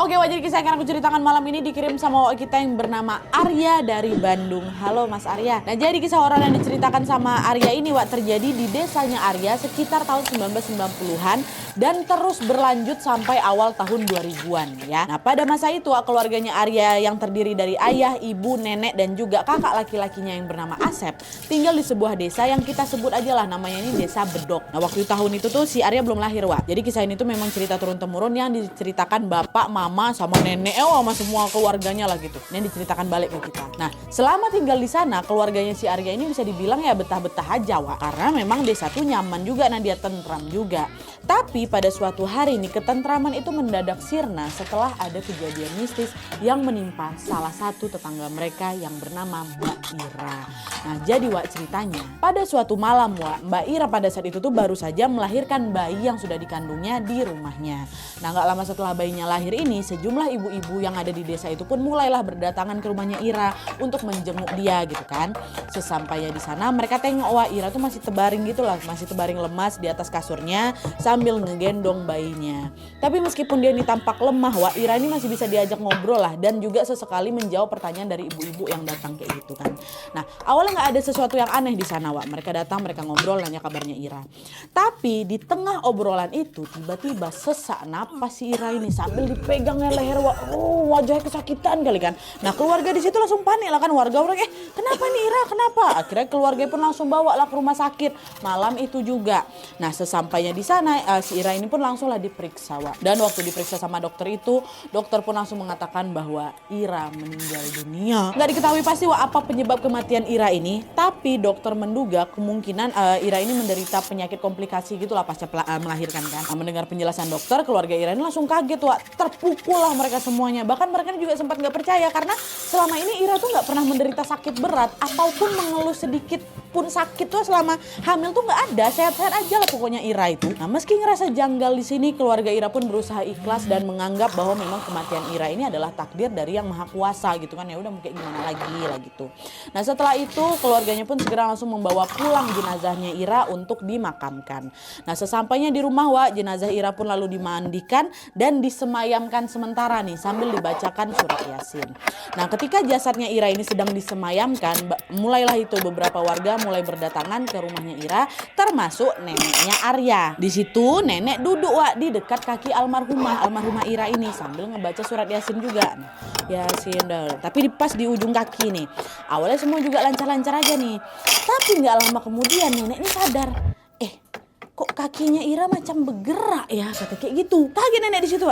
Oke, jadi kisah yang akan aku ceritakan malam ini dikirim sama kita yang bernama Arya dari Bandung. Halo Mas Arya. Nah, jadi kisah horor yang diceritakan sama Arya ini terjadi di desanya Arya sekitar tahun 1990-an dan terus berlanjut sampai awal tahun 2000-an ya. Nah, pada masa itu keluarganya Arya yang terdiri dari ayah, ibu, nenek dan juga kakak laki-lakinya yang bernama Asep tinggal di sebuah desa yang kita sebut aja lah namanya ini Desa Bedok. Nah, waktu tahun itu tuh si Arya belum lahir, Wak. Jadi kisah ini tuh memang cerita turun-temurun yang diceritakan bapak, mama, sama nenek, sama semua keluarganya lah gitu. Ini diceritakan balik ke kita. Nah, selama tinggal di sana, keluarganya si Arya ini bisa dibilang ya betah-betah aja, Wak. Karena memang desa tuh nyaman juga, nah dia tentram juga. Tapi pada suatu hari nih, ketentraman itu mendadak sirna setelah ada kejadian mistis yang menimpa salah satu tetangga mereka yang bernama Mbak Ira. Nah, jadi Wak ceritanya, pada suatu malam Wak, Mbak Ira pada saat itu tuh baru saja melahirkan bayi yang sudah dikandungnya di rumahnya. Nah, gak lama setelah bayinya lahir ini, sejumlah ibu-ibu yang ada di desa itu pun mulailah berdatangan ke rumahnya Ira untuk menjenguk dia gitu kan. Sesampainya di sana mereka tengok wah Ira tuh masih terbaring gitu lah, masih terbaring lemas di atas kasurnya sambil ngegendong bayinya. Tapi meskipun dia ini tampak lemah, wah Ira ini masih bisa diajak ngobrol lah dan juga sesekali menjawab pertanyaan dari ibu-ibu yang datang kayak gitu kan. Nah, awalnya nggak ada sesuatu yang aneh di sana, wah. Mereka datang, mereka ngobrol, nanya kabarnya Ira. Tapi di tengah obrolan itu tiba-tiba sesak napas si Ira ini sambil dipegangnya leher, wah. Oh, wajahnya kesakitan kali kan. Nah, keluarga di situ langsung panik lah kan, warga kenapa nih Ira, kenapa? Akhirnya keluarga pun langsung bawa lah ke rumah sakit malam itu juga. Nah, sesampainya di sana si Ira ini pun langsung lah diperiksa, wah. Dan waktu diperiksa sama dokter itu, dokter pun langsung mengatakan bahwa Ira meninggal dunia. Nggak diketahui pasti wah apa penyebab kematian Ira ini, tapi dokter menduga kemungkinan Ira ini menderita penyakit komplikasi gitulah pasca melahirkan kan. Nah, mendengar penjelasan dokter, keluarga Ira ini langsung kaget wah, terpukul lah mereka semuanya. Bahkan mereka juga sempat nggak percaya karena selama ini Ira tuh nggak pernah menderita sakit berat ataupun mengeluh sedikit pun sakit tuh selama hamil tuh nggak ada, sehat-sehat aja lah pokoknya Ira itu. Nah, meski ngerasa janggal di sini, keluarga Ira pun berusaha ikhlas dan menganggap bahwa memang kematian Ira ini adalah takdir dari Yang Maha Kuasa gitu kan, ya udah kayak gimana lagi lah gitu. Nah, setelah itu keluarganya pun segera langsung membawa pulang jenazahnya Ira untuk dimakamkan. Nah, sesampainya di rumah wah jenazah Ira pun lalu dimandikan dan disemayamkan sementara nih sambil dibacakan surat Yasin. Nah, ketika jasadnya Ira ini sedang disemayamkan, mulailah itu beberapa warga mulai berdatangan ke rumahnya Ira, termasuk neneknya Arya. Di situ nenek duduk wah di dekat kaki almarhumah Ira ini sambil ngebaca surat Yasin juga. Nah, Yasin dah. Tapi pas di ujung kaki nih. Awalnya semua juga lancar-lancar aja nih. Tapi nggak lama kemudian nenek ini sadar, kok kakinya Ira macam bergerak ya, kata kayak gitu. Kaget nenek di situ,